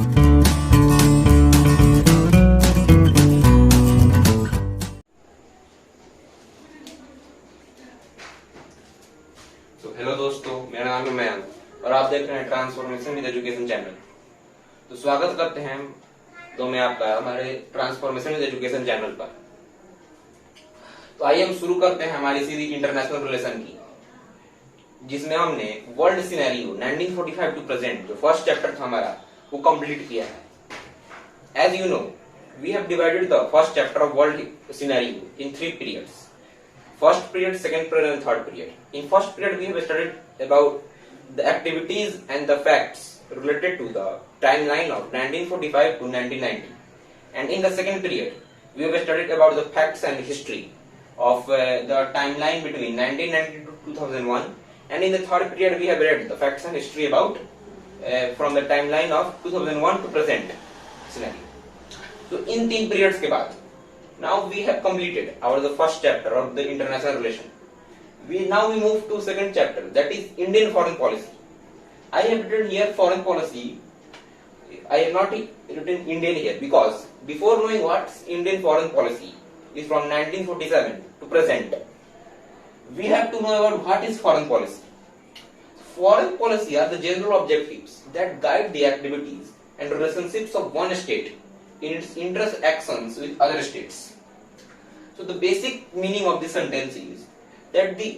Hello दोस्तों, मेरा नाम है मयंक और आप देख रहे हैं ट्रांसफॉर्मेशन विद एजुकेशन चैनल। तो स्वागत करते हैं तो मैं आपका हमारे ट्रांसफॉर्मेशन विद एजुकेशन चैनल पर। तो आइए हम शुरू करते हैं हमारी सीरीज इंटरनेशनल रिलेशन की, जिसमें हमने वर्ल्ड सिनेरियो 1945 टू प्रेजेंट जो फर्स्ट चैप्टर था हमारा वो कंप्लीट किया है। As you know, we have divided the first chapter of world scenario in 3 periods. First period, second period and third period. In first period we have studied about the activities and the facts related to the timeline of 1945 to 1990. And in the second period we have studied about the facts and history of the timeline between 1990 to 2001. And in the third period we have read the facts and history about from the timeline of 2001 to present scenario. So in 3 periods के बाद now we have completed the first chapter of the international relation. Now we move to second chapter, that is Indian foreign policy. I have written here foreign policy. I have not written Indian here because before knowing what's Indian foreign policy is from 1947 to present, we have to know about what is foreign policy. Foreign policy are the general objectives that guide the activities and relationships of one state in its interactions with other states. So the basic meaning of this sentence is that the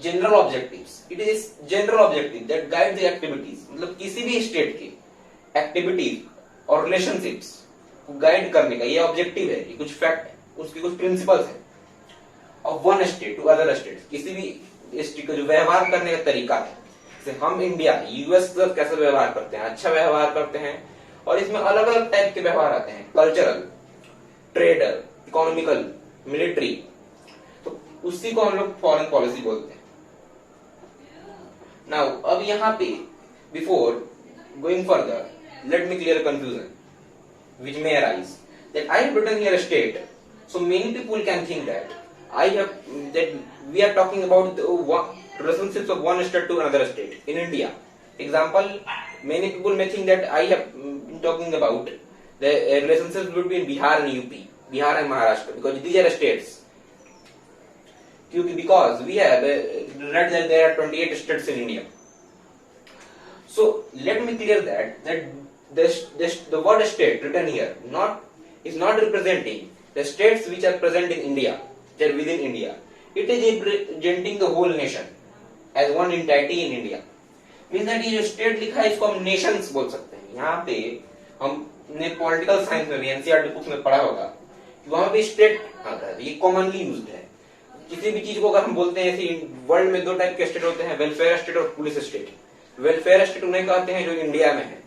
general objectives, it is general objective that guide the activities, मतलब किसी भी state के activities और relationships को guide करने का ये objective है, ये कुछ फैक्ट है, उसके कुछ प्रिंसिपल्स है of one state to other state, किसी भी स्टेट का जो व्यवहार करने का तरीका है। जैसे हम इंडिया यूएस के साथ कैसे व्यवहार करते हैं, अच्छा व्यवहार करते हैं, और इसमें अलग अलग टाइप के व्यवहार आते हैं, कल्चरल, ट्रेडर, इकोनॉमिकल, मिलिट्री। तो उसी को हम लोग फॉरेन पॉलिसी बोलते हैं। नाउ अब यहाँ पे before going further, let me clear confusion which may arise that I have written here a state, so many people can think that we are talking about the relationships of one state to another state in India. Example, many people may think that I have been talking about the relationships between Bihar and UP, Bihar and Maharashtra, because these are states. Because we have read that there are 28 states in India. So let me clear that the word state written here is not representing the states which are present in India, which are within India. It is representing the whole nation as one entity in India. Means that ये जो state लिखा है इसको हम Nations बोल सकते हैं। यहाँ पे हमने पॉलिटिकल साइंस में भी एनसीईआरटी बुक्स में पढ़ा होगा कि वहां पे स्टेट आता है, ये कॉमनली यूज्ड है। किसी भी चीज को अगर हम बोलते हैं, ऐसे वर्ल्ड में 2 टाइप के स्टेट होते हैं, वेलफेयर स्टेट और पुलिस स्टेट। वेलफेयर स्टेट उन्हें कहते हैं जो इंडिया में है,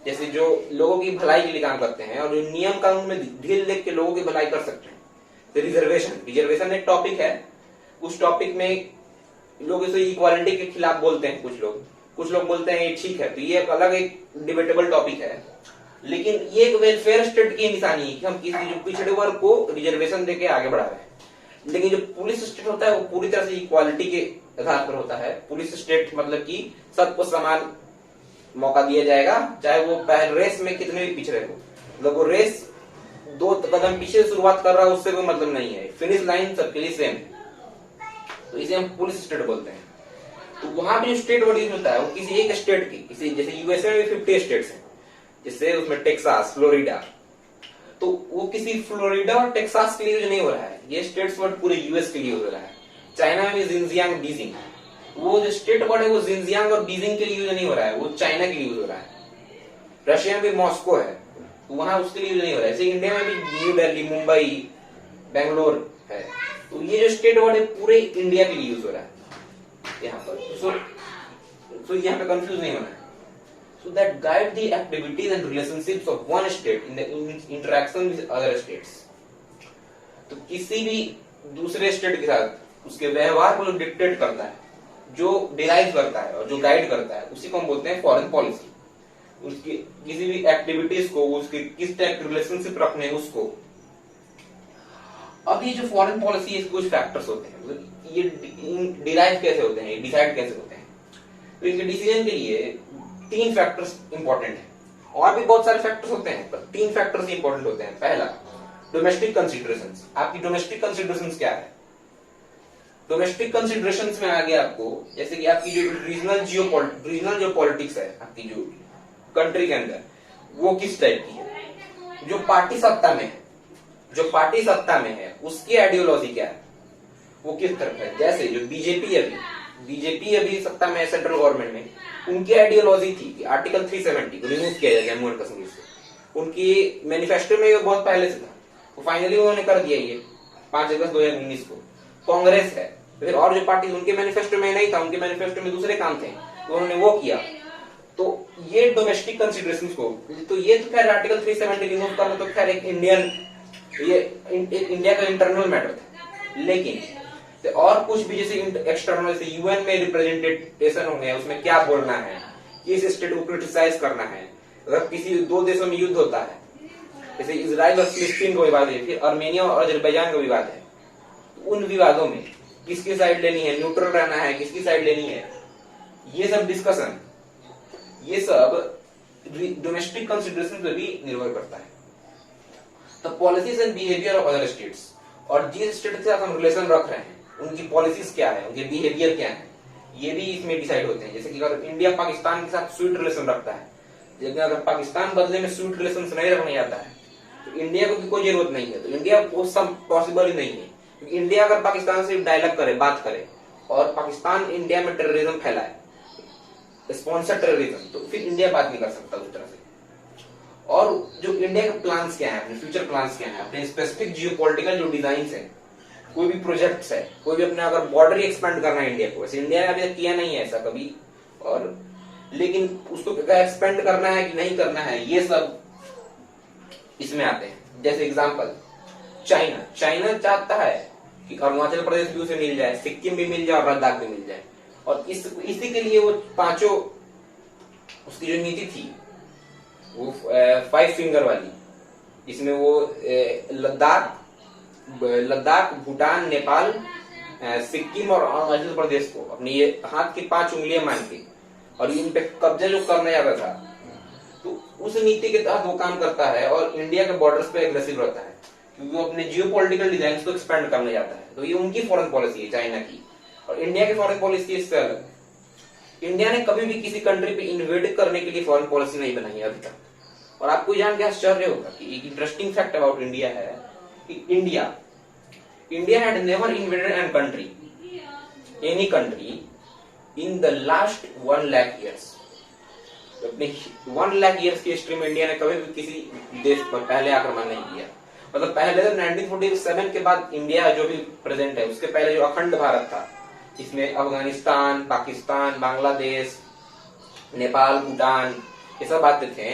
जैसे जो लोगों की भलाई के लिए काम करते हैं और जो नियम कानून में ढील देख के लोगों की भलाई कर सकते हैं। रिजर्वेशन एक टॉपिक है, उस टॉपिक में लोग इसे इक्वालिटी के खिलाफ बोलते हैं, कुछ लोग बोलते हैं ये ठीक है, तो ये एक अलग एक डिबेटेबल टॉपिक है। लेकिन ये एक वेलफेयर स्टेट की निशानी है कि हम किसी जो पिछड़े वर्ग को रिजर्वेशन देके आगे बढ़ा रहे हैं। लेकिन जो पुलिस स्टेट होता है वो पूरी तरह से इक्वालिटी के आधार पर होता है। पुलिस स्टेट मतलब कि सबको समान मौका दिया जाएगा, चाहे वो पहले रेस में कितने भी पिछड़े हो। मतलब वो रेस 2 कदम पीछे शुरुआत कर रहा है, उससे कोई मतलब नहीं है, फिनिश लाइन सबके लिए सेम है। तो इसे हम पुलिस स्टेट बोलते हैं। तो वहां पे जो स्टेट वर्ड यूज होता है वो किसी एक स्टेट की, किसी जैसे यूएसए में 50 स्टेट्स हैं, जैसे उसमें टेक्सास, फ्लोरिडा, तो वो किसी फ्लोरिडा और टेक्सास के लिए यूज नहीं हो रहा है, ये स्टेट्स वर्ड पूरे यूएस के लिए यूज हो रहा है। चाइना में भी जिनजियांग, बीजिंग, वो जो स्टेट वर्ड है वो जिनजियांग और बीजिंग के लिए यूज नहीं हो रहा है, वो चाइना के लिए यूज हो रहा है। रशिया में भी मॉस्को है, तो वहां उसके लिए यूज नहीं हो रहा है। जैसे इंडिया में भी न्यू दिल्ली, मुंबई, बेंगलोर है, तो ये जो स्टेट वर्ड है पूरे इंडिया के लिए यूज हो रहा है यहाँ पर। सो यहाँ पे कंफ्यूज नहीं होना है। So that guide the activities and relationships of one state in the interaction with other states. तो किसी भी दूसरे स्टेट के साथ उसके व्यवहार को जो डिक्टेट करता है, जो डिराइव करता है और जो गाइड करता है, उसी को हम बोलते हैं फॉरेन पॉलिसी। उसकी किसी भी एक्टिविटीज को, उसके किस टाइप के रिलेशनशिप रखने हैं उसको। अब ये जो फॉरेन पॉलिसी है, कुछ फैक्टर्स होते हैं, मतलब ये डिराइव कैसे होते हैं, डिसाइड कैसे होते हैं। तो इनके डिसीजन के लिए 3 फैक्टर्स इंपॉर्टेंट है। और भी बहुत सारे फैक्टर्स होते हैं, पर 3 फैक्टर्स इंपॉर्टेंट होते हैं। पहला, डोमेस्टिक कंसिडरेशंस। आपकी डोमेस्टिक कंसिडरेशंस क्या है? डोमेस्टिक कंसिडरेशंस में आ गया आपको, जैसे कि आपकी जो रीजनल जो पॉलिटिक्स है आपकी जो कंट्री के अंदर, वो किस टाइप की है। जो पार्टी सत्ता में है उसकी आइडियोलॉजी क्या है, वो किस तरफ है। जैसे जो बीजेपी अभी सत्ता में है सेंट्रल गवर्नमेंट में, उनकी आइडियोलॉजी थी कि आर्टिकल 370 को रिमूव किया जाएगा जम्मू एंड कश्मीर से। उनकी मैनिफेस्टो में ये बहुत पहले से था, तो फाइनली उन्होंने कर दिया ये 5 अगस्त 2019 को। कांग्रेस है, फिर और जो पार्टी उनके मैनिफेस्टो में नहीं था, उनके मैनिफेस्टो में दूसरे काम थे, तो उन्होंने वो किया। तो ये डोमेस्टिक कंसिडरेशंस को, तो ये तो खैर आर्टिकल 370 रिमूव करना तो खैर एक इंडिया का इंटरनल मैटर था। लेकिन और कुछ भी जैसे एक्सटर्नल, जैसे यूएन में रिप्रेजेंटेशन होंगे, उसमें क्या बोलना है, किस स्टेट को क्रिटिसाइज करना है। अगर किसी 2 देशों में युद्ध होता है, जैसे इजराइल और फिलिस्तीन का विवाद है, फिर आर्मेनिया और अजरबैजान का विवाद है, तो उन विवादों में किसकी साइड लेनी है, न्यूट्रल रहना है, किसकी साइड लेनी है, ये सब डिस्कशन, ये सब डोमेस्टिक कंसिडरेशन पे भी निर्भर करता है। तो policies and behaviour of other states, और जिस स्टेट के साथ हम रिलेशन रख रहे हैं उनकी पॉलिसीज क्या है, उनके बिहेवियर क्या है, ये भी इसमें डिसाइड होते हैं। जैसे कि अगर इंडिया पाकिस्तान के साथ स्वीट रिलेशन रखता है, लेकिन अगर पाकिस्तान बदले में स्वीट रिलेशन नहीं रखने आता है, तो इंडिया को कोई जरूरत नहीं है, तो इंडिया को सब पॉसिबल ही नहीं है। क्योंकि इंडिया अगर पाकिस्तान से डायलॉग करे, बात करे, और पाकिस्तान इंडिया में टेररिज्म फैलाए, स्पॉन्सर टेररिज्म, तो फिर इंडिया बात नहीं कर सकता उस तरह से। और जो इंडिया के प्लान्स क्या है, अपने फ्यूचर प्लान्स क्या है, अपने स्पेसिफिक जियोपॉलिटिकल जो डिजाइन है, कोई भी प्रोजेक्ट्स है, कोई भी अपने अगर बॉर्डर ही एक्सपेंड करना है इंडिया को, वैसे इंडिया ने अभी तक किया नहीं है ऐसा कभी, और लेकिन उसको एक्सपेंड करना है कि नहीं करना है, ये सब इसमें आते हैं। जैसे एग्जांपल चाइना चाहता है कि अरुणाचल प्रदेश भी उसे मिल जाए, सिक्किम भी मिल जाए और लद्दाख भी मिल जाए, और इसी के लिए वो 5 उसकी जो नीति थी वो 5 फिंगर वाली, इसमें वो लद्दाख, भूटान, नेपाल, सिक्किम और अरुणाचल प्रदेश को अपनी ये हाथ की 5 उंगलियां मान के और इन पे कब्जा जो करना चाहता था, तो उस नीति के तहत वो काम करता है और इंडिया के बॉर्डर्स पे एग्रेसिव रहता है, क्योंकि वो अपने जियोपॉलिटिकल डिजाइन को एक्सपेंड करना चाहता है। तो ये उनकी फॉरेन पॉलिसी है चाइना की, और इंडिया की फॉरेन पॉलिसी इससे अलग। इंडिया ने कभी भी किसी कंट्री पे इन्वेड करने के लिए फॉरेन पॉलिसी नहीं बनाई है अभी तक। और आपको जान के आश्चर्य होगा कि एक इंटरेस्टिंग फैक्ट अबाउट इंडिया है कि India had never invaded an country, any country in the last 1 lakh years. अपने 1 लाख ईयर्स की हिस्ट्री में इंडिया ने कभी भी किसी देश पर पहले आक्रमण नहीं किया। मतलब पहले 1947 के बाद इंडिया जो भी प्रेजेंट है, उसके पहले जो अखंड भारत था, इसमें अफगानिस्तान, पाकिस्तान, बांग्लादेश, नेपाल, भूटान, ये सब आते थे,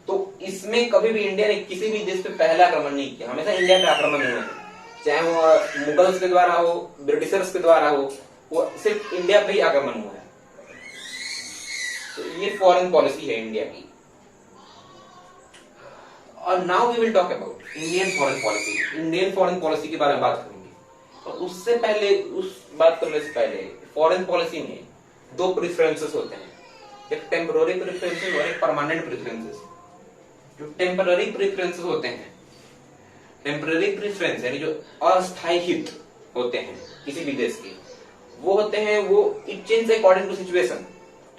तो इसमें कभी भी इंडिया ने किसी भी देश पे पहला आक्रमण नहीं किया। हमेशा इंडिया पे आक्रमण हुआ है, चाहे वो मुगल्स के द्वारा हो, ब्रिटिशर्स के द्वारा हो, वो सिर्फ इंडिया पे ही आक्रमण हुआ है। तो ये फॉरेन पॉलिसी है इंडिया की। और now we will talk about Indian foreign policy के बारे में बात करेंगे। और उससे पहले, उस बात करने से पहले, फॉरेन पॉलिसी में 2 प्रेफरेंसेस होते हैं, एक टेम्पररी प्रेफरेंसेस और एक परमानेंट प्रेफरेंसेस। जो टेम्पररी प्रेफरेंसेस होते हैं, टेम्पररी प्रेफरेंस यानी जो अस्थायी हित होते हैं किसी भी देश के, वो होते हैं, वो it change according to situation.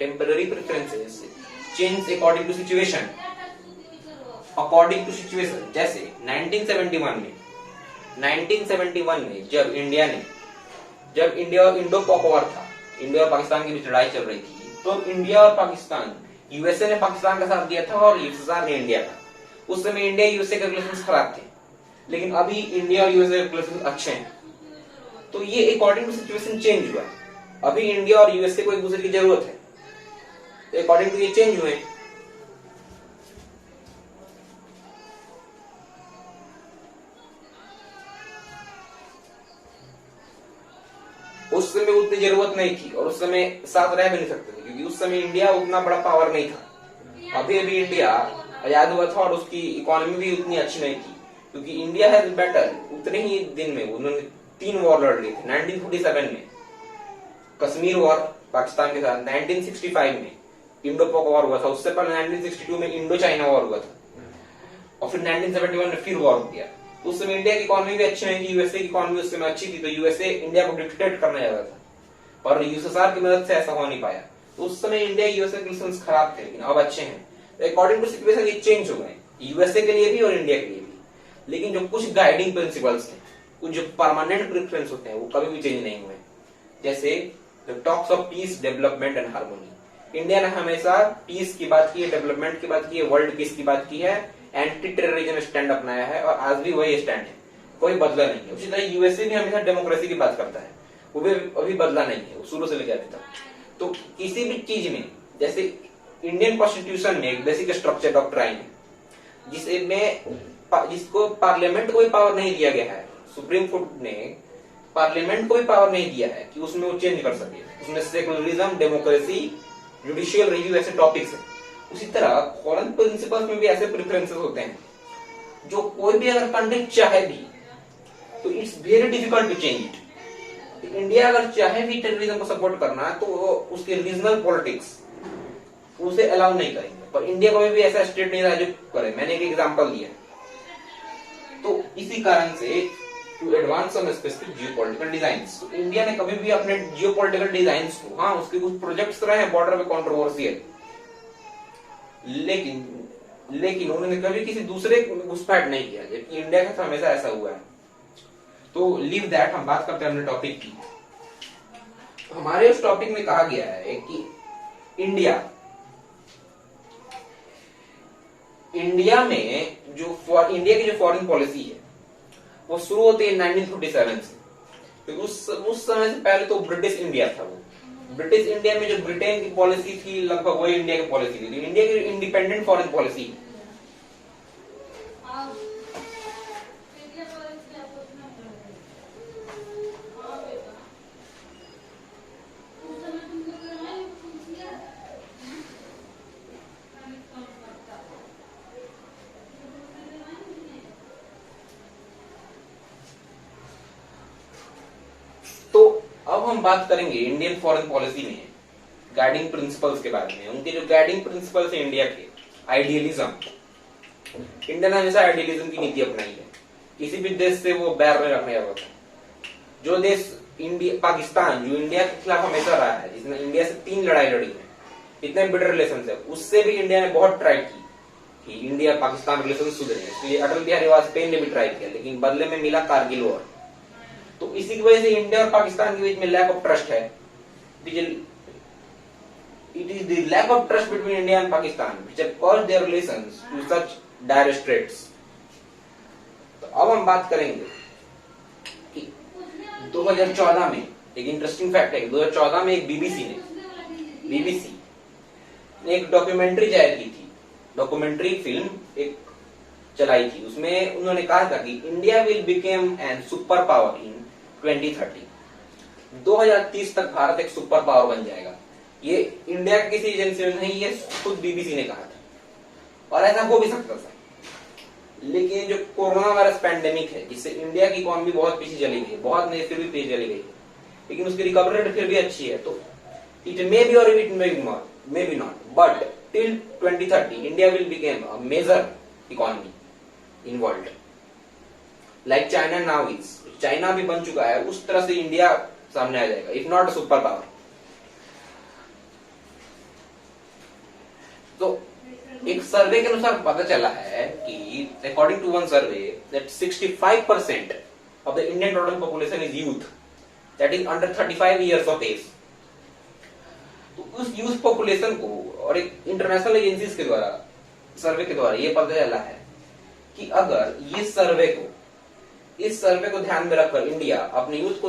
Temporary preferences change according to situation, जैसे 1971 में जब इंडिया इंडो पॉक वॉर था, इंडिया और पाकिस्तान के बीच लड़ाई चल रही थी, तो इंडिया और पाकिस्तान, यूएसए ने पाकिस्तान का साथ दिया था और यूएसएसआर ने इंडिया का। उस समय इंडिया यूएसए के रिलेशंस खराब थे, लेकिन अभी इंडिया और यूएसए के रिलेशंस अच्छे हैं। तो ये अकॉर्डिंग टू सिचुएशन चेंज हुआ है। अभी इंडिया और यूएसए को एक दूसरे की जरूरत है, तो अकॉर्डिंग टू ये चेंज हुए। उस समय उतनी जरूरत नहीं थी और उस समय साथ रह भी नहीं सकते थे, क्योंकि उस समय इंडिया उतना बड़ा पावर नहीं था। अभी इंडिया आजाद हुआ था और उसकी इकोनॉमी भी उतनी अच्छी नहीं थी, क्योंकि इंडिया हैज बेटर। उतने ही दिन में उन्होंने 3 वॉर लड़ ली थी। 1947 में कश्मीर वॉर पाकिस्तान के साथ, 1965 में इंडो पोक वॉर हुआ था, उससे पहले 1962 में इंडो चाइना वॉर हुआ था, और फिर 1971 में फिर वॉर हो गया। तो उस समय इंडिया की इकोनॉमी भी अच्छी नहीं थी, यूएसए की इकोनॉमी उस समय अच्छी थी, तो यूएसए इंडिया को डिक्टेट करने जा रहा था, पर यूएसएसआर की मदद से ऐसा हो नहीं पाया। तो उस समय इंडिया यूएसए के रिलेशंस खराब थे, लेकिन अब अच्छे हैं। अकॉर्डिंग टू सिचुएशन ये चेंज हो गए, यूएसए के लिए भी और इंडिया के लिए भी। लेकिन जो कुछ गाइडिंग प्रिंसिपल्स थे, कुछ जो परमानेंट प्रेफरेंस होते हैं, वो कभी भी चेंज नहीं हुए। जैसे talks of peace, development and harmony. India ने हमेशा पीस की बात की है, डेवलपमेंट की बात की है, वर्ल्ड पीस की बात की है, एंटी टेररिज्म स्टैंड अपनाया है, और आज भी वही स्टैंड है, कोई बदला नहीं है। उसी तरह यूएसए भी हमेशा डेमोक्रेसी की बात करता है, वो भी अभी बदला नहीं है, वो शुरू से लेकर अभी तक। तो किसी भी चीज में, जैसे इंडियन कॉन्स्टिट्यूशन में एक बेसिक स्ट्रक्चर डॉक्ट्राइन है, जिसको पार्लियामेंट को भी पावर नहीं दिया गया है, सुप्रीम कोर्ट ने पार्लियामेंट को भी पावर नहीं दिया है कि उसमें वो चेंज कर सके। उसमें सेकुलरिज्म, डेमोक्रेसी, जुडिशियल रिव्यू ऐसे टॉपिक्स है। उसी तरह फॉरेन प्रिंसिपल्स में भी ऐसे प्रेफरेंसेस होते हैं, जो कोई भी अगर कंट्री चाहे भी, तो it's very difficult to change it. India अगर चाहे भी टेररिज्म को सपोर्ट करना, तो उसके रीजनल पॉलिटिक्स उसे अलाउ नहीं करेंगे, पर इंडिया को भी ऐसा स्टेट नहीं रहा जो करे। मैंने एक एग्जांपल दिया। तो इसी कारण से to advance some specific geopolitical designs, तो इंडिया ने कभी भी अपने जियोपॉलिटिकल डिजाइन्स को, हाँ उसके कुछ प्रोजेक्ट्स रहे हैं बॉर्डर पे कंट्रोवर्शियल, लेकिन उन्होंने कभी किसी दूसरे को घुसपैठ नहीं किया, जबकि इंडिया का हमेशा ऐसा हुआ है। तो लीव दैट, हम बात करते हैं अपने टॉपिक की। हमारे उस टॉपिक में कहा गया है कि इंडिया में इंडिया की जो फॉरेन पॉलिसी है, वो शुरू होती है 1957 से। तो उस समय से पहले तो ब्रिटिश इंडिया था। वो ब्रिटिश इंडिया में जो ब्रिटेन की पॉलिसी थी, लगभग वही इंडिया की पॉलिसी थी। इंडिया की इंडिपेंडेंट फॉरेन पॉलिसी, अब हम बात करेंगे इंडियन फॉरेन पॉलिसी में गाइडिंग प्रिंसिपल्स के बारे में। उनके जो गाइडिंग प्रिंसिपल्स है इंडिया के, आइडियलिज्म। इंडिया ने हमेशा आइडियलिज्म की नीति अपनाई है, किसी भी देश से वो बैर में रखने वाला था। जो देश पाकिस्तान, जो इंडिया के खिलाफ हमेशा रहा है, जिसने इंडिया से 3 लड़ाई लड़ी है, इतने बिटर रिलेशन है, उससे भी इंडिया ने बहुत ट्राई की कि इंडिया पाकिस्तान रिलेशन सुधरे। इसलिए अटल बिहारी वाजपेयी ने भी ट्राई किया, लेकिन बदले में मिला कारगिल वॉर। तो इसी की वजह से इंडिया और पाकिस्तान के बीच में लैक ऑफ ट्रस्ट है। It is the lack of trust between India and Pakistan which have caused their relations to such dire straits. तो अब हम बात करेंगे कि 2014 में एक इंटरेस्टिंग फैक्ट है कि 2014 में एक बीबीसी ने एक डॉक्यूमेंट्री जाहिर की थी, डॉक्यूमेंट्री फिल्म एक चलाई थी। उसमें उन्होंने कहा था कि India will became an super power in 2030। 2030 तक भारत एक सुपर पावर बन जाएगा। ये इंडिया की किसी एजेंसी में नहीं, ये खुद बीबीसी ने कहा था, और ऐसा हो भी सकता था। लेकिन जो कोरोना वायरस पैंडेमिक है, जिससे इंडिया की इकोनॉमी बहुत पीछे चली गई, बहुत नहीं फिर भी पीछे चली गई, लेकिन उसकी रिकवरी रेट फिर भी अच्छी है। तो इट मे बी और it may be not, but till 2030 India will become a major economy in world like China now is. China भी बन चुका है, उस तरह से इंडिया सामने आ जाएगा, if not a super power. तो एक सर्वे के अनुसार पता चला है कि according to one survey that 65% of the Indian total population is youth, that is under 35 years of age. तो उस यूथ पॉपुलेशन को, और एक इंटरनेशनल एजेंसीज के द्वारा, सर्वे के द्वारा ये पता चला है कि अगर इस सर्वे को ध्यान में रखकर इंडिया अपने यूथ को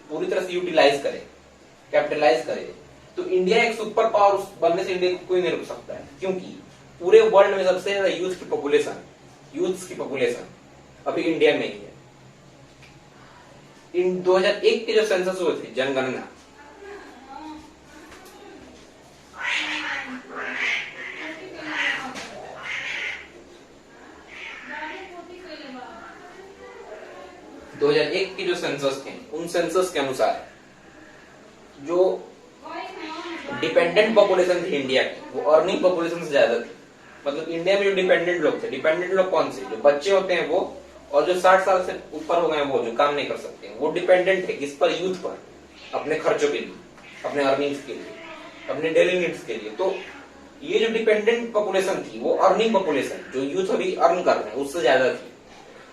पूरी तरह से यूटिलाइज करे, कैपिटलाइज करे, तो इंडिया एक सुपर पावर बनने से इंडिया को कोई नहीं रोक सकता है। क्योंकि पूरे वर्ल्ड में सबसे ज्यादा यूथ की पॉपुलेशन अभी इंडिया में ही है। इन 2001 के जो सेंसस हुए थे, जनगणना, की जो सेंसस थे, उन सेंसस के अनुसार जो डिपेंडेंट पॉपुलेशन थी इंडिया की वो अर्निंग पॉपुलेशन से ज्यादा थी। मतलब इंडिया में जो डिपेंडेंट लोग थे, डिपेंडेंट लोग कौन से, जो बच्चे होते हैं वो, और जो 60 साल से ऊपर हो गए वो जो काम नहीं कर सकते वो डिपेंडेंट है किस पर, यूथ पर, अपने खर्चों के लिए, अपने अर्निंग्स के लिए, अपने डेली नीड्स के लिए। तो ये जो डिपेंडेंट पॉपुलेशन थी वो अर्निंग पॉपुलेशन, जो यूथ अभी अर्न कर रहे हैं उससे ज्यादा थी।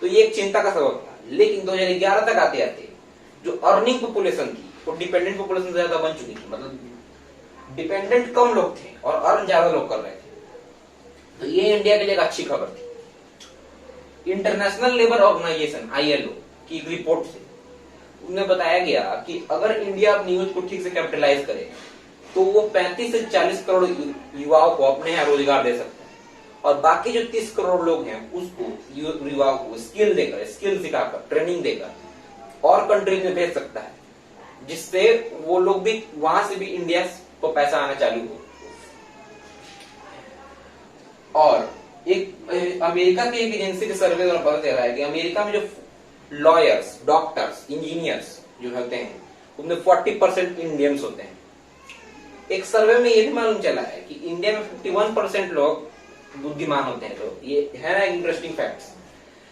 तो ये एक चिंता का सबब था। लेकिन 2011 तक आते आते जो अर्निंग पॉपुलेशन थी वो डिपेंडेंट पॉपुलेशन से ज्यादा बन चुकी थी। मतलब डिपेंडेंट कम लोग थे और अर्न ज्यादा लोग कर रहे थे। तो ये इंडिया के लिए एक अच्छी खबर थी। इंटरनेशनल लेबर ऑर्गेनाइजेशन ILO की एक रिपोर्ट से उन्हें बताया गया कि अगर इंडिया अपनी यूथ को ठीक से कैपिटलाइज करे तो वो 35 से 40 करोड़ युवाओं को अपने यहाँ रोजगार दे सकते हैं, और बाकी जो 30 करोड़ लोग हैं उसको, युवाओं को स्किल देकर, स्किल सिखाकर, ट्रेनिंग देकर और कंट्रीज में भेज सकता है, जिससे वो लोग भी वहां से भी इंडिया को पैसा आना चालू हो। और एक अमेरिका की एक एजेंसी के सर्वे द्वारा पता चला है कि अमेरिका में जो लॉयर्स, डॉक्टर्स, इंजीनियर्स जो होते हैं उनमें 40% इंडियंस होते हैं। एक सर्वे में ये भी मालूम चला है कि इंडिया में 51% लोग बुद्धिमान होते हैं। तो ये है ना इंटरेस्टिंग फैक्ट्स।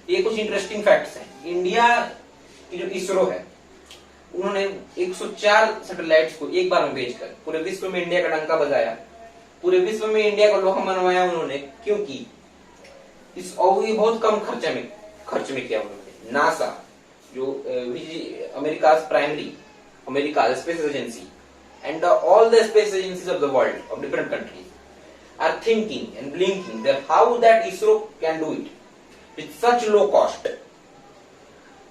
ये कुछ इंटरेस्टिंग फैक्ट्स हैं। इंडिया की जो इसरो है उन्होंने 104 सैटेलाइट्स को एक बार में भेजकर पूरे विश्व में इंडिया का डंका बजाया। पूरे विश्व में इंडिया का लोहा मनवाया उन्होंने, क्योंकि इस और ये बहुत कम खर्च में किया उन्होंने। नासा जो America primary America space agency and all the space agencies of the world of different countries are thinking and blinking that how that ISRO can do it with such low cost.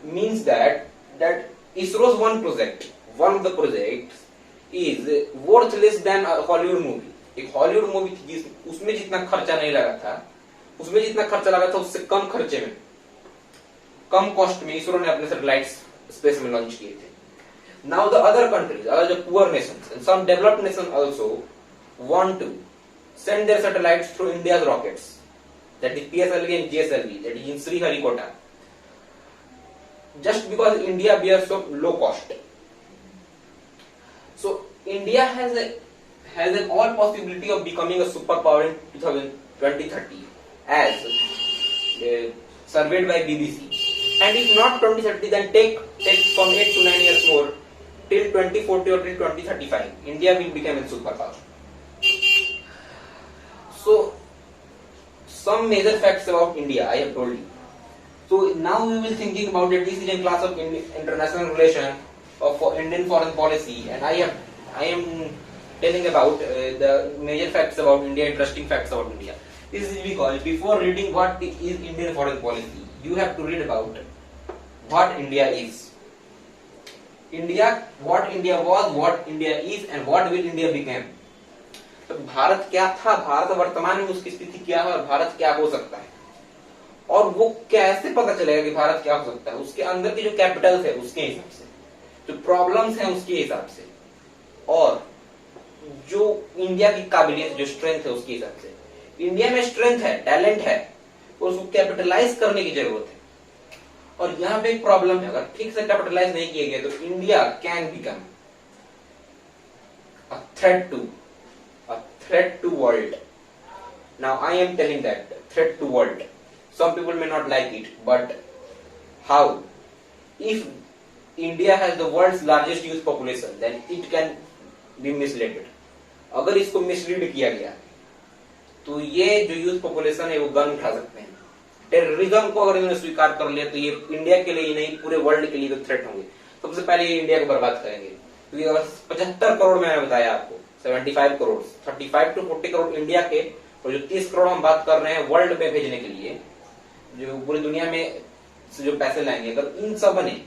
Means that ISRO's one of the projects is worth less than a Hollywood movie. एक Hollywood movie थी उसमें जितना खर्चा नहीं लगा था, उसमें जितना खर्चा लगा था उससे कम खर्चे में, कम कॉस्ट में इसरो ने अपने सैटेलाइट्स स्पेस में लॉन्च किए थे। Now the other countries, other poor nations and some developed nations also want to send their satellites through India's rockets, that is PSLV and GSLV, that is in Sriharikota, just because India bears so low cost. So India has an all possibility of becoming a superpower in 2030 as surveyed by BBC, and if not 2030 then take from 8 to 9 years more. Till 2040 or till 2035, India will become a superpower. So, some major facts about India I have told you. So now we will thinking about the decision class of international relation of Indian foreign policy, and I am telling about the major facts about India, interesting facts about India. This is because before reading what is Indian foreign policy, you have to read about what India is. what India was, what India is, and what will India become. तो भारत क्या था, भारत वर्तमान में उसकी स्थिति क्या है और भारत क्या हो सकता है, और वो कैसे पता चलेगा कि भारत क्या हो सकता है। उसके अंदर की जो कैपिटल्स है उसके हिसाब से, जो प्रॉब्लम्स हैं उसके हिसाब से, और जो इंडिया की काबिलियत, जो स्ट्रेंथ है उसके हिसाब से। इंडिया में स्ट्रेंथ है, टैलेंट है, और उसको कैपिटलाइज करने की जरूरत है। और यहाँ पे एक प्रॉब्लम है, अगर ठीक से कैपिटलाइज नहीं किया गया तो India can become a threat to world. Now I am telling that threat to world. Some people may not like it, but how? If India has the world's largest youth population, then it can be misled. अगर इसको mislead किया गया तो ये जो youth population है वो gun उठा सकते हैं। टेररिज्म को अगर इन्होंने स्वीकार कर लिया तो ये इंडिया के लिए ही नहीं पूरे वर्ल्ड के लिए तो थ्रेट होंगे। सबसे पहले ये इंडिया को बर्बाद करेंगे, क्योंकि अगर 75 करोड़ मैंने बताया आपको, 75 करोड़, 35 to 40 करोड़ इंडिया के, और जो 30 करोड़ हम बात कर रहे हैं वर्ल्ड में भेजने के लिए, जो पूरी दुनिया में से जो पैसे लाएंगे, अगर इन सब ने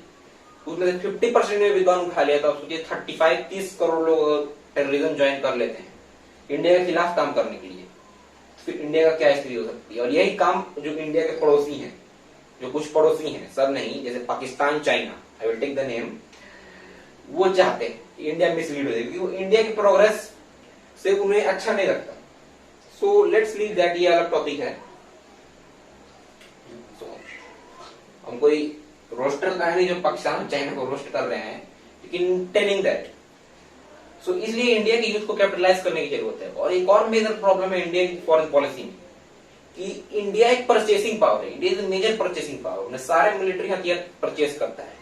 उसमें से 50% में भी गन उठा लिया तो सोचिए 35-30 करोड़ लोग टेररिज्म ज्वाइन कर लेते हैं इंडिया के खिलाफ काम करने के लिए, फिर इंडिया का क्या स्थिति हो सकती है। और यही काम जो इंडिया के पड़ोसी हैं, जो कुछ पड़ोसी हैं, सब नहीं, जैसे Pakistan, China, I will take the name, वो चाहते हैं इंडिया मिसलीड हो जाए, क्योंकि वो इंडिया की प्रोग्रेस से उन्हें अच्छा नहीं लगता। सो लेट्स लीव दैट, ये अलग टॉपिक है। हम कोई रोस्टर का है नहीं जो पाकिस्तान और चाइना को रोस्ट कर रहे हैं, लेकिन टेलिंग दैट। सो इसलिए इंडिया के यूथ को कैपिटलाइज करने की जरूरत है। और एक और मेजर प्रॉब्लम है इंडिया की फॉरेन पॉलिसी में कि इंडिया एक परचेसिंग पावर है, India is major purchasing power, सारे मिलिट्री हथियार परचेस करता है।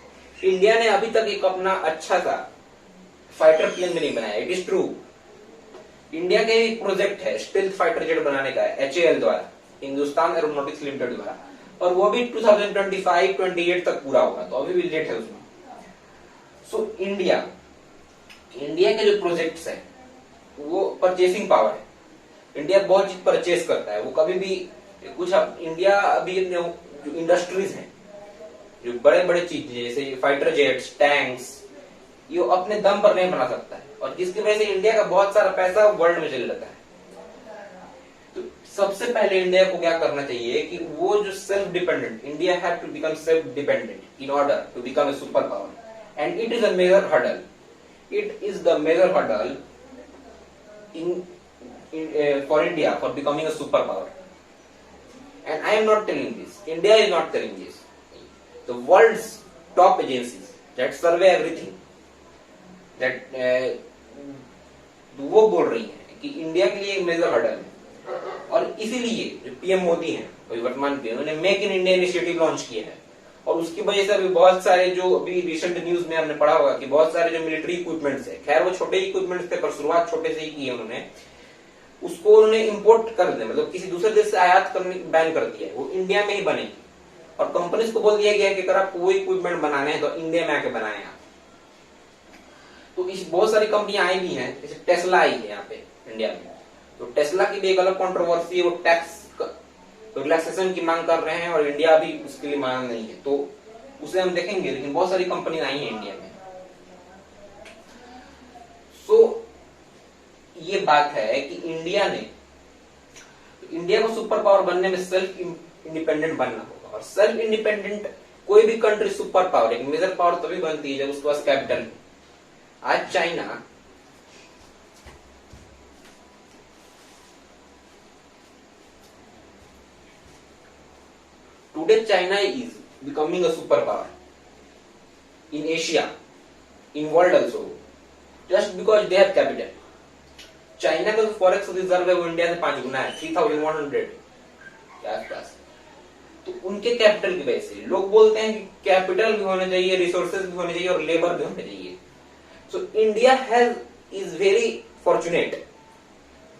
इंडिया ने अभी तक एक अपना अच्छा सा फाइटर प्लेन भी नहीं बनाया। इट इज ट्रू, इंडिया का एक प्रोजेक्ट है स्टेल्थ फाइटर जेट बनाने का HAL द्वारा, हिंदुस्तान एरोनॉटिक्स लिमिटेड द्वारा, और वो भी 2025-28 तक पूरा होगा, तो अभी भी लेट है उसमें। सो इंडिया के जो प्रोजेक्ट्स है वो परचेसिंग पावर है, इंडिया बहुत चीज परचेस करता है। वो कभी भी कुछ इंडिया अभी जो इंडस्ट्रीज हैं, जो बड़े बड़े चीजें जैसे फाइटर जेट्स, टैंक्स, ये अपने दम पर नहीं बना सकता है, और जिसकी वजह से इंडिया का बहुत सारा पैसा वर्ल्ड में चल जाता है। तो सबसे पहले इंडिया को क्या करना चाहिए कि वो जो self dependent, India have to become self dependent in order to become a super power, and it is a major hurdle, it is the major hurdle in for India for becoming a superpower. And I am not telling this, India is not telling this, the world's top agencies that survey everything, that वो बोल रही हैं कि India के लिए एक major hurdle है। और इसीलिए जो PM मोदी हैं, अभी वर्तमान PM, उन्होंने make in India initiative launch किया है, और उसकी वजह से अभी बहुत सारे जो अभी रिसेंट न्यूज में हमने पढ़ा होगा कि बहुत सारे जो मिलिट्री इक्विपमेंट्स है, खैर वो छोटे इक्विपमेंट्स थे पर शुरुआत छोटे से ही की है उन्होंने, उसको उन्होंने इंपोर्ट कर दिया, मतलब किसी दूसरे देश से आयात करने बैन कर दिया है, वो इंडिया में ही बनेगी। और कंपनीज को बोल दिया गया है कि अगर आप कोई इक्विपमेंट बनाने हैं तो इंडिया में आके बनाए आप। तो इस बहुत सारी कंपनियां आई भी हैं, जैसे टेस्ला आई है यहाँ पे इंडिया में, तो टेस्ला की भी एक अलग कंट्रोवर्सी है, वो टैक्स रिलैक्सेशन की मांग कर रहे हैं और इंडिया भी उसके लिए मांग नहीं है, तो उसे हम देखेंगे। लेकिन बहुत सारी कंपनी आई है इंडिया में। सो ये बात है कि इंडिया को सुपर पावर बनने में सेल्फ इंडिपेंडेंट बनना होगा, और सेल्फ इंडिपेंडेंट कोई भी कंट्री सुपर पावर, एक मेजर पावर तभी बनती है जब उसके पास कैपिटल है। आज China today China is becoming a super power in Asia, in world also, just because they have capital. China का जो फॉरेक्स रिजर्व है वो इंडिया से 5 गुना है, 3100 के आसपास। तो उनके कैपिटल की वजह से लोग बोलते हैं कि कैपिटल भी होना चाहिए, रिसोर्सेज भी होने चाहिए और लेबर भी होने चाहिए। So India is very fortunate,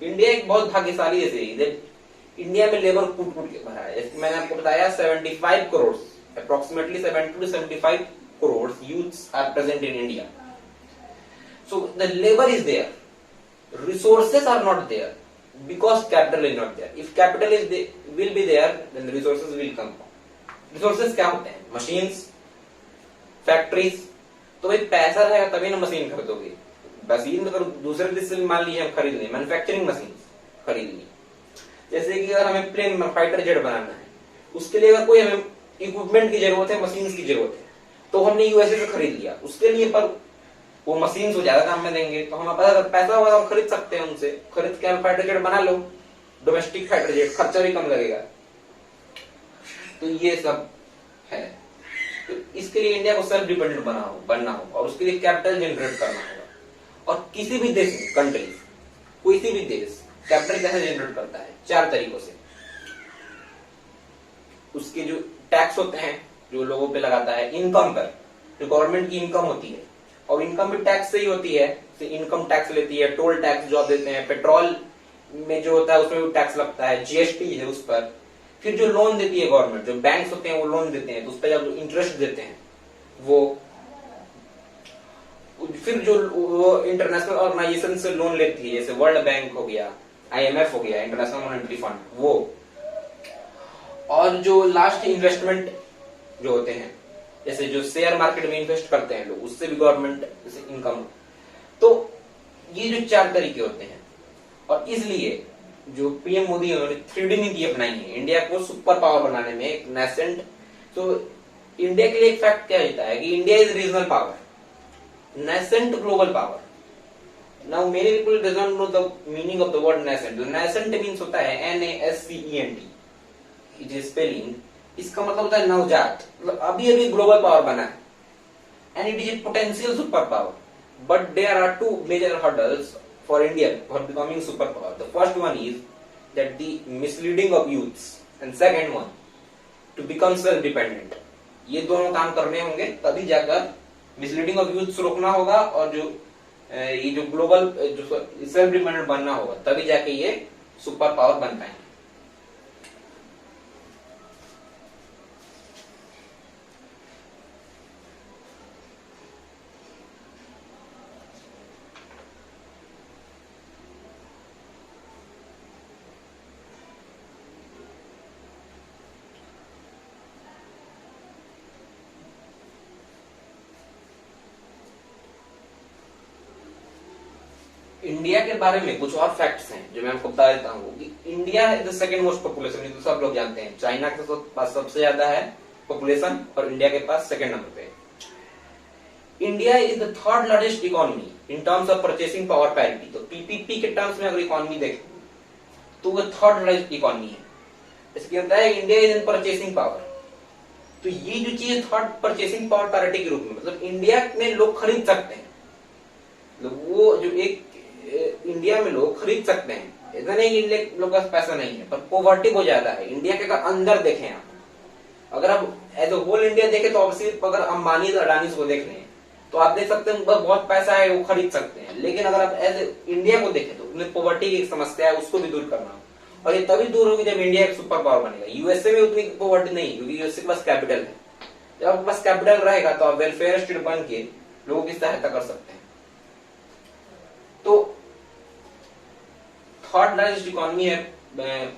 India एक बहुत भाग्यशाली देश है। इंडिया में लेबर कूट कूट के भरा है, जैसे मैंने आपको बताया 75 crore, approximately 70 to 75 crore youths are present in India. So the labour is there, resources are not there because capital is not there. If capital will be there, then the resources will come. Resources क्या होते हैं? Machines, factories। तो भाई पैसा रहेगा तभी ना machine खरीदोगे। मशीन अगर दूसरे देश से मान लीजिए हम खरीद लें, मैन्युफैक्चरिंग मशीन खरीद ली, जैसे कि अगर हमें प्लेन फाइटर जेट बनाना है, उसके लिए अगर कोई हमें इक्विपमेंट की जरूरत है, मशीन की जरूरत है, तो हमने USA से खरीद लिया उसके लिए, पर वो मशीन को ज्यादा दाम में देंगे, तो हमें पता पैसा होगा हम खरीद सकते हैं उनसे, खरीद के हम फाइटर जेट बना लो, डोमेस्टिक फाइटर जेट, खर्चा भी कम लगेगा। तो ये सब है। तो इसके लिए इंडिया को सेल्फ डिपेंडेंट बनना होगा और उसके लिए कैपिटल जनरेट करना होगा। और किसी भी देश में, कंट्रीज, कोई भी देश कैपिटल कैसे जनरेट करता है? 4 तरीकों से। उसके जो टैक्स होते हैं जो लोगों पे लगाता है, इनकम पर, जो गवर्नमेंट की इनकम होती है, और इनकम भी टैक्स से ही होती है, इनकम टैक्स लेती है, टोल टैक्स जो आप देते हैं, पेट्रोल में जो होता है उसमें भी टैक्स लगता है, GST है उस पर। फिर जो लोन देती है गवर्नमेंट, जो बैंक्स होते हैं वो लोन देते हैं, तो उस पर जब इंटरेस्ट देते हैं वो, फिर जो इंटरनेशनल ऑर्गेनाइजेशन से लोन लेती है, जैसे वर्ल्ड बैंक हो गया, IMF हो गया, इंटरनेशनल मॉनेटरी फंड, वो, और जो लास्ट इन्वेस्टमेंट जो होते हैं, जैसे जो शेयर मार्केट में इन्वेस्ट करते हैं लोग, उससे भी गवर्नमेंट इनकम। तो ये जो 4 तरीके होते हैं, और इसलिए जो PM मोदी उन्होंने 3D नीति अपनाई है इंडिया को सुपर पावर बनाने में, एक नेसेंट। तो इंडिया के लिए एक फैक्ट क्या होता है कि India is regional power, nascent global power. Now many people doesn't know the meaning of the word nascent. The nascent means होता है NASCENT, it is spelling। इसका मतलब होता है नवजात, मतलब अभी अभी ग्लोबल पावर बना है, and it is a potential super power But there are two major hurdles for India for becoming superpower. The first one is that the misleading of youths, and second one to become self-dependent. ये दोनों काम करने होंगे तभी जाकर misleading of youth रोकना होगा और जो ये जो ग्लोबल जो सेल्फ डिपेंडेंट बनना होगा तभी जाके ये सुपर पावर बन पाएंगे. इंडिया के बारे में कुछ और फैक्ट्स हैं जो मैं आपको बता देता हूँ कि इंडिया है द सेकंड मोस्ट पॉपुलेशन. ये तो सब लोग जानते हैं. चाइना के पास सबसे ज्यादा है पॉपुलेशन और इंडिया के पास सेकंड नंबर पे. India is the third largest economy in terms of purchasing power parity. तो पीपीपी के टर्म्स में अगर इकोनॉमी देखें तो वो थर्ड लार्जेस्ट इकोनॉमी है. इसके अंदर है India is in purchasing power. तो ये जो चीज थर्ड परचेसिंग पावर पैरिटी के रूप में मतलब इंडिया में लोग खरीद सकते हैं. वो जो एक इंडिया में लोग खरीद सकते हैं. ऐसा नहीं कि इंडिया लोगों के पास पैसा नहीं है, पर पॉवर्टी बहुत ज्यादा है. इंडिया के अंदर देखें आप, अगर आप एज ए होल इंडिया देखें तो ऑब्वियसली अगर अंबानी अडानी को देख रहे हैं तो आप देख सकते हैं उनका बहुत पैसा है, वो खरीद सकते हैं. लेकिन अगर आप एज ए इंडिया को देखें तो उन्हें पॉवर्टी की एक समस्या है, उसको भी दूर करना हो. और ये तभी दूर होगी जब इंडिया एक सुपर पावर बनेगा. यूएसए में उतनी पॉवर्टी नहीं क्योंकि यूएसए के पास कैपिटल है. जब आपके पास कैपिटल रहेगा तो आप वेलफेयर स्टेट बन के लोगों की सहायता कर सकते हैं. तो थर्ड लार्जेस्ट इकोनॉमी है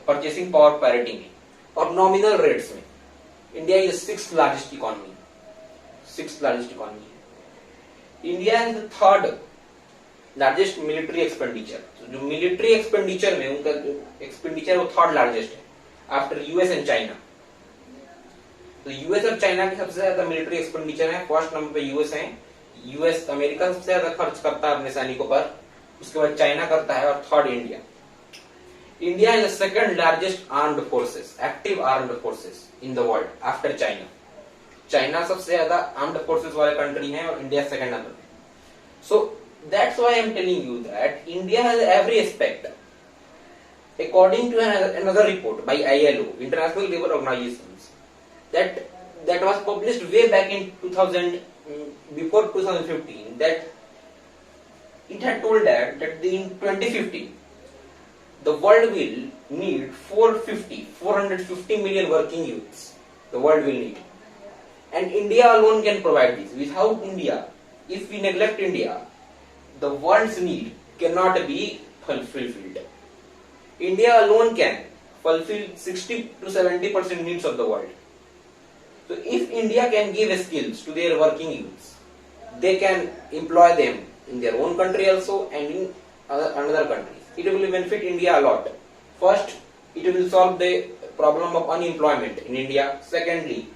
परचेसिंग पावर पैरिटी में और नॉमिनल रेट्स में. India is sixth largest economy. India is the third largest military expenditure. जो मिलिट्री एक्सपेंडिचर में उनका एक्सपेंडिचर वो थर्ड लार्जेस्ट है आफ्टर यूएस एंड चाइना. तो यूएस और चाइना की सबसे ज्यादा मिलिट्री एक्सपेंडिचर है. फर्स्ट नंबर पे यूएस है. यूएस अमेरिका सबसे ज्यादा खर्च करता है अपने सैनिकों पर, उसके बाद चाइना करता है और third India. India is the second largest armed forces, active armed forces in the world after China. China सबसे ज्यादा आर्म्ड फोर्सेस वाले कंट्री है और इंडिया सेकंड नंबर पे. So that's why I am telling you that India has every aspect. According to another report by ILO, International Labour Organizations, that was published way back in 2000, before 2015, that it had told that in 2050 the world will need 450 million working youths. The world will need, and India alone can provide this. Without India, if we neglect India, the world's need cannot be fulfilled. India alone can fulfill 60 to 70% needs of the world. So if India can give skills to their working youths, they can employ them in their own country also and in another countries. It will benefit India a lot. First, it will solve the problem of unemployment in India. Secondly,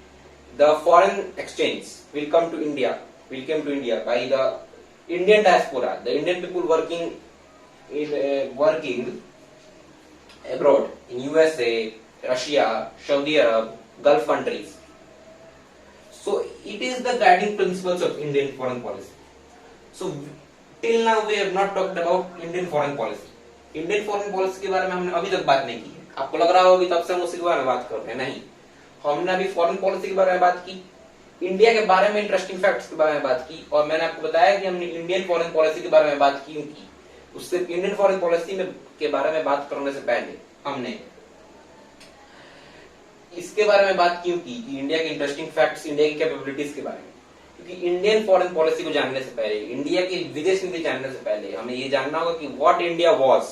the foreign exchange will come to India by the Indian diaspora, the Indian people working abroad in USA, Russia, Saudi Arab, Gulf countries. So it is the guiding principles of Indian foreign policy. So till now we have not talked about Indian foreign policy. Indian foreign policy के बारे में हमने अभी तक बात नहीं की है. आपको लग रहा होगा तब से हम उसी के बारे में बात कर रहे हैं. नहीं, हमने अभी फॉरेन पॉलिसी के बारे में बात की, इंडिया के बारे में इंटरेस्टिंग फैक्ट्स के बारे में बात की, और मैंने आपको बताया कि हमने इंडियन फॉरेन पॉलिसी के बारे में बात क्यों की. उससे इंडियन फॉरेन पॉलिसी में के बारे में बात करने से पहले हमने इसके बारे में बात क्यों की कि इंडिया के इंटरेस्टिंग फैक्ट्स, इंडिया की कैपेबिलिटीज के बारे में. क्योंकि इंडियन फॉरेन पॉलिसी को जानने से पहले, इंडिया की विदेश नीति जानने से पहले हमें ये जानना होगा कि व्हाट इंडिया वाज,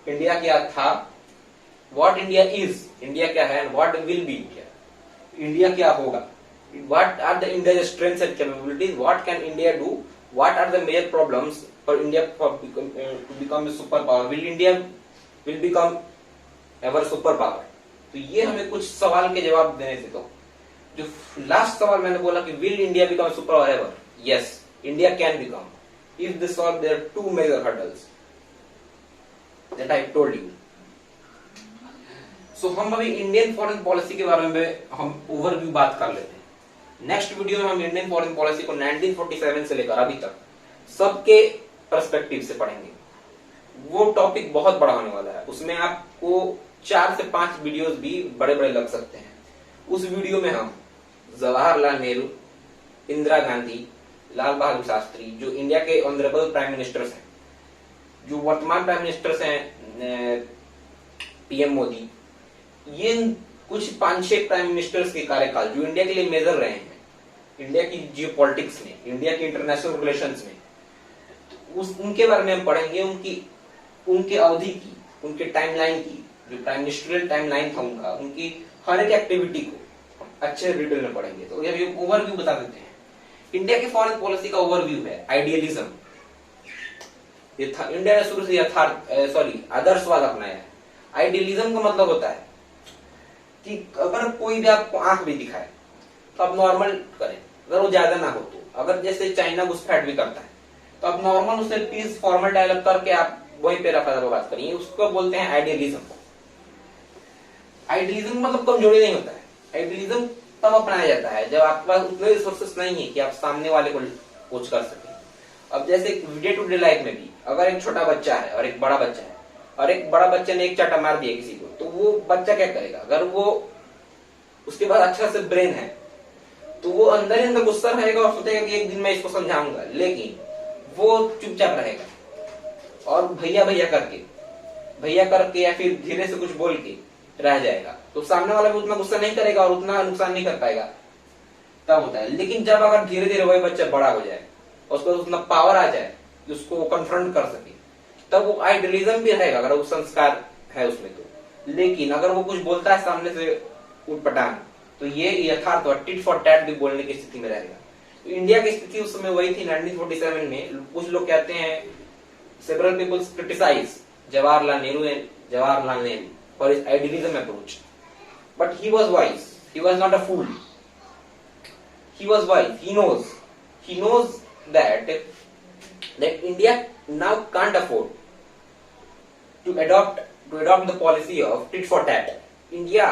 इंडिया क्या था, व्हाट इंडिया इज, इंडिया क्या है, and what will be India, India क्या होगा. What are the India's strengths and capabilities? What can India do? What are the major problems for India to become a superpower? Will become ever superpower? तो ये हमें कुछ सवाल के जवाब देने से. तो जो लास्ट सवाल मैंने बोला कि will India become superpower ever? Yes, India can become if they solve their two major hurdles that I told you. So हम अभी इंडियन फॉरेन पॉलिसी के बारे में हम ओवरव्यू बात कर लेते हैं. नेक्स्ट वीडियो में हम इंडियन फॉरेन पॉलिसी को 1947 से लेकर अभी तक सबके पर्सपेक्टिव से पढ़ेंगे। वो टॉपिक बहुत बड़ा होने वाला है, उसमें आपको 4 से 5 वीडियोस भी बड़े बड़े लग सकते हैं। उस वीडियो में हम जवाहरलाल नेहरू, इंदिरा गांधी, लाल बहादुर शास्त्री, जो इंडिया के ऑनरेबल प्राइम मिनिस्टर्स हैं, जो वर्तमान प्राइम मिनिस्टर्स हैं, पीएम मोदी, ये कुछ 5-6 प्राइम मिनिस्टर्स के कार्यकाल जो इंडिया के लिए मेजर रहे हैं, इंडिया की जियो पॉलिटिक्स में, इंडिया की इंटरनेशनल रिलेशंस में, उनके बारे में हम पढ़ेंगे। उनके अवधि की, उनके टाइमलाइन की, जो प्राइम मिनिस्ट्रियल टाइमलाइन था उनका, उनकी हर एक एक्टिविटी को अच्छे डिटेल में पढ़ेंगे। तो ये ओवरव्यू बता देते हैं। इंडिया की फॉरेन पॉलिसी का ओवरव्यू है आइडियलिज्म। इंडिया ने शुरू से आदर्शवाद अपनाया है। आइडियलिज्म का मतलब होता है कि अगर कोई भी आपको आंख भी दिखाए तो आप नॉर्मल करें, अगर वो ज्यादा ना हो तो। अगर जैसे चाइना घुसपैठ भी करता है तो आप नॉर्मल उसे पीस फॉर्मल डायलॉग करके आप वहीं पे रफा दफा बात करिए, उसको बोलते हैं आइडियलिज्म। आइडियलिज्म मतलब कमजोरी नहीं होता है। आइडियलिज्म तब अपनाया जाता है जब आपके पास उतने रिसोर्सेस नहीं है कि आप सामने वाले को कोच कर सके। अब जैसे डे टू डे लाइफ में भी अगर एक छोटा बच्चा है और एक बड़ा बच्चा है, और एक बड़ा बच्चे ने एक चाटा मार दिया किसी को, तो वो बच्चा क्या करेगा? अगर वो उसके पास अच्छा से ब्रेन है तो वो अंदर ही अंदर गुस्सा रहेगा और सोचेगा कि एक दिन मैं इसको समझाऊंगा, लेकिन वो चुपचाप रहेगा और भैया भैया करके या फिर धीरे से कुछ बोल के रह जाएगा। तो सामने वाला भी उतना गुस्सा नहीं करेगा और उतना नुकसान नहीं कर पाएगा, तब होता है। लेकिन जब अगर धीरे धीरे वही बच्चा बड़ा हो जाए और उसको उतना पावर आ जाए कि उसको कन्फ्रंट कर सके, तब वो आइडियलिज्म भी रहेगा अगर वो संस्कार है उसमें तो। लेकिन अगर वो कुछ बोलता है सामने से उठपटांग, तो ये यथार्थ और टिट फॉर टैट भी बोलने की स्थिति में रहेगा। तो इंडिया की स्थिति उस समय वही थी 1947 में। कुछ लोग कहते हैं, several people criticize Jawaharlal Nehru for his idealism approach, but he was wise. He was not a fool. He was wise. He knows that India now can't afford to adopt the policy of tit for tat. India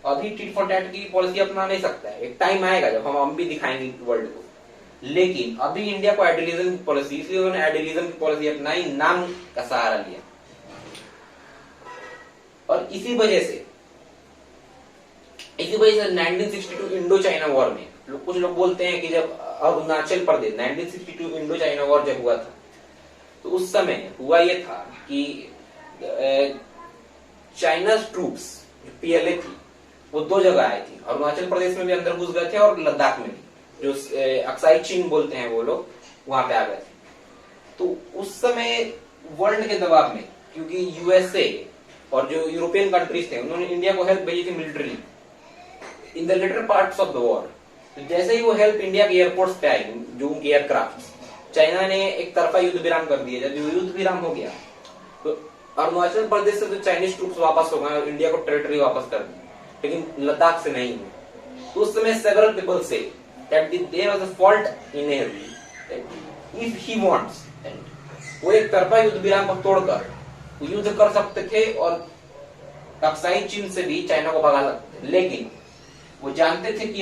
अभी tit for tat की policy अपना नहीं सकता है। एक time आएगा जब हम भी दिखाएंगे वर्ल्ड को, लेकिन अभी इंडिया को आइडियलिज्म की पॉलिसी, इसलिए उन्होंने आइडियलिज्म की पॉलिसी अपनाई, नाम का सहारा लिया। और इसी वजह से 1962 इंडो चाइना वॉर में कुछ लोग बोलते हैं कि जब Arunachal Pradesh 1962 Indo China war जब हुआ था, तो उस समय हुआ ये था कि चाइना ट्रूप्स पीएलए थी, वो 2 जगह आई थी। अरुणाचल प्रदेश में भी अंदर घुस गए थे और लद्दाख में भी, जो अक्साई चीन बोलते हैं वो लोग, वहां पे आ गए थे। तो उस समय वर्ल्ड के दबाव में, क्योंकि यूएसए और जो यूरोपियन कंट्रीज थे उन्होंने इंडिया को हेल्प भेजी थी military in the latter parts of the war. तो जैसे ही वो हेल्प इंडिया के एयरपोर्ट्स पे आई, जो उनके एयरक्राफ्ट, चाइना ने एक तरफा युद्ध विराम कर दिया। जब युद्ध विराम हो गया तो अरुणाचल प्रदेश से जो चाइनीज ट्रूप्स वापस हो गए और इंडिया को टेरिटरी वापस कर दी, लेकिन लद्दाख से नहीं हुई। तो उस समय सेवरल पीपल से that there was a fault in Nehru, that if he wants, वो एक तरफा युद्ध विराम को तोड़कर युद्ध कर सकते थे और अक्साई चीन से भी चाइना को भगा सकते थे। लेकिन वो जानते थे कि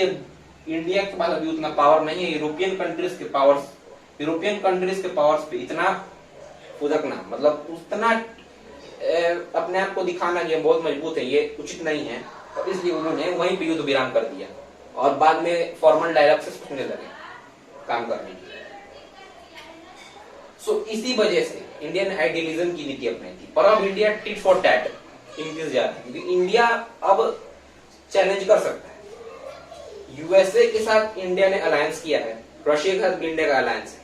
इंडिया के पास अभी उतना पावर नहीं है। यूरोपियन कंट्रीज के पावर्स पे इतना उदकना, मतलब उतना अपने आप को दिखाना कि हम बहुत मजबूत है, ये उचित नहीं है। और इसलिए उन्होंने वहीं पे युद्ध विराम कर दिया और बाद में फॉर्मल डायलॉग से सोचने लगे काम करने की। इसी वजह से इंडियन आइडियलिज्म की नीति अपनाई थी। पर अब India tit for tat increase जा रही है, क्योंकि इंडिया अब चैलेंज कर सकता है। यूएसए के साथ इंडिया ने अलायंस किया है, रशिया के साथ भी इंडिया का अलायंस है।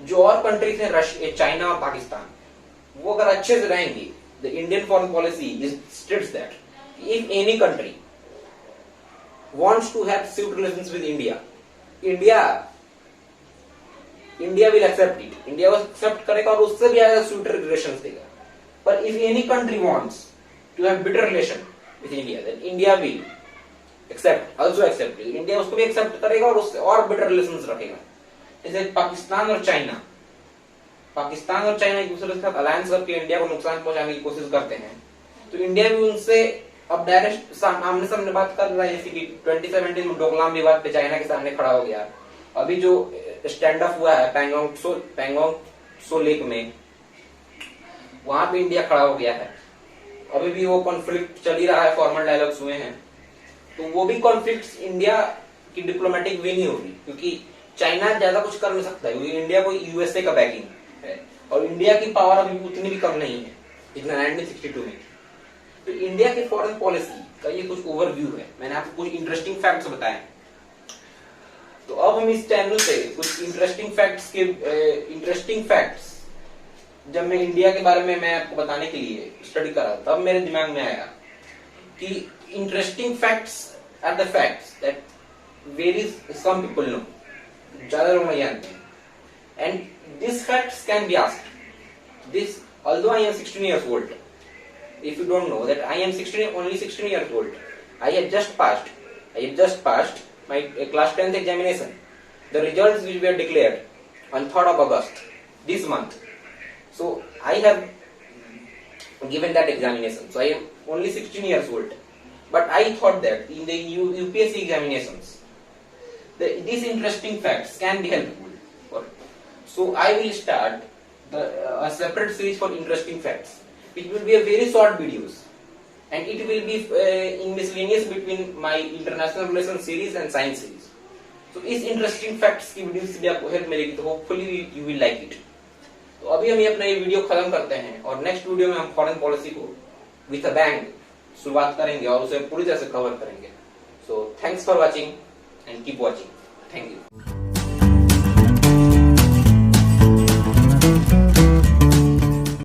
जो और कंट्रीज है, चाइना और पाकिस्तान, वो अगर अच्छे से रहेंगे, the Indian foreign policy is states that if any country wants to have suit relations with India will accept it. India will accept करेगा और उससे भी आगे suit relations देगा। पर if any country wants to have better relation with India, then India will also accept it. India उसको भी accept करेगा और उससे और better relations रखेगा। जैसे पाकिस्तान और चाइना एक दूसरे के साथ अलायंस करके इंडिया को नुकसान पहुंचाने की कोशिश करते हैं, तो इंडिया भी उनसे अब डायरेक्ट आमने सामने बात कर रहा है। जैसे कि 2017 में डोकलाम विवाद पे चाइना के सामने खड़ा हो गया, अभी जो स्टैंड अप हुआ है पैंगोंग सो लेक में, वहां पे इंडिया खड़ा हो गया है। अभी भी वो कॉन्फ्लिक्ट चल ही रहा है, फॉर्मल डायलॉग्स हुए हैं, तो वो भी कॉन्फ्लिक्ट इंडिया की डिप्लोमेटिक वे नहीं होगी, क्योंकि चाइना ज्यादा कुछ कर नहीं सकता है, क्योंकि इंडिया को यूएसए का बैकिंग है और इंडिया की पावर अभी उतनी भी कम नहीं है जितना 1962 में। तो इंडिया की फॉरेन पॉलिसी का ये कुछ ओवरव्यू है, मैंने आपको कुछ इंटरेस्टिंग फैक्ट्स बताए। तो अब हम इस चैनल से कुछ इंटरेस्टिंग फैक्ट्स जब मैं इंडिया के बारे में मैं आपको बताने के लिए स्टडी कर रहा तब मेरे दिमाग में आया कि interesting facts are the facts that very some people know, ज्यादा लोग नहीं जानते हैं, and this facts can be asked. This although I am 16 years old, if you don't know that I am only 16 years old, I have just passed my class 10th examination. The results which were declared on 3rd of August this month. So I have given that examination. So I am only 16 years old. But I thought that in the UPSC examinations, these interesting facts can be helpful. So I will start a separate series for interesting facts. It will be a very short videos, and it will be in miscellaneous between my international relations series and science series. So इस interesting facts की video से भी आपको help मिलेगी, तो hopefully you will like it. तो अभी हम अपना ये वीडियो खत्म करते हैं और नेक्स्ट वीडियो में हम फॉरेन पॉलिसी को विथ अ बैंग शुरुआत करेंगे और उसे पूरी तरह से कवर करेंगे। So thanks for watching and keep watching. Thank you.